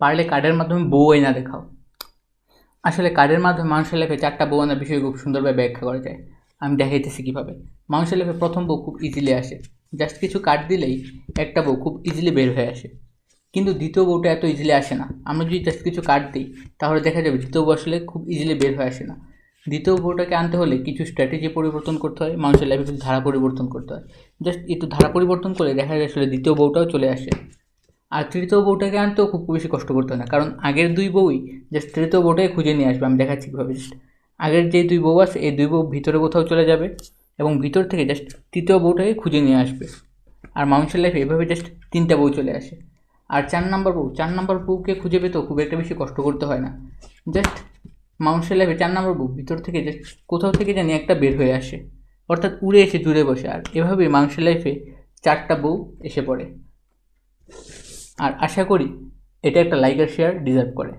পারলে কার্ডের মাধ্যমে বউ আইনা দেখাও। আসলে কার্ডের মাধ্যমে মানুষের লাইফে 4টা বউ আনার বিষয় খুব সুন্দরভাবে ব্যাখ্যা করা যায়। আমি দেখাইতেছি কীভাবে। মানুষের লাইফে প্রথম বউ খুব ইজিলি আসে, জাস্ট কিছু কার্ড দিলেই একটা বউ খুব ইজিলি বের হয়ে আসে। কিন্তু দ্বিতীয় বউটা এত ইজিলি আসে না। আমরা যদি জাস্ট কিছু কার্ড দিই তাহলে দেখা যাবে দ্বিতীয় বউ আসলে খুব ইজিলি বের হয়ে আসে না। দ্বিতীয় বউটাকে আনতে হলে কিছু স্ট্র্যাটেজি পরিবর্তন করতে হয়, মানুষের লাইফে কিছু ধারা পরিবর্তন করতে হয়। জাস্ট একটু ধারা পরিবর্তন করে দেখা যায় আসলে দ্বিতীয় বউটাও চলে আসে। আর তৃতীয় বউটাকে আনতেও খুব বেশি কষ্ট করতে হয় না, কারণ আগের দুই বউই জাস্ট তৃতীয় বউটাকে খুঁজে নিয়ে আসবে। আমি দেখাচ্ছি কীভাবে। জাস্ট আগের যে দুই বউ আছে এই দুই বউ ভিতরে কোথাও চলে যাবে এবং ভিতর থেকে জাস্ট তৃতীয় বউটাকে খুঁজে নিয়ে আসবে। আর মানুষের লাইফে এভাবে জাস্ট 3টা বউ চলে আসে। আর 4 নম্বর বউকে খুঁজে পেতেও খুব একটা বেশি কষ্ট করতে হয় না। জাস্ট মানুষের লাইফে 4 নম্বর বউ ভিতর থেকে জাস্ট কোথাও থেকে জানি একটা বের হয়ে আসে, অর্থাৎ উড়ে এসে জুড়ে বসে। আর এভাবেই মানুষের লাইফে 4টা বউ এসে পড়ে। আর আশা করি এটা একটা লাইক আর শেয়ার ডিজার্ভ করে।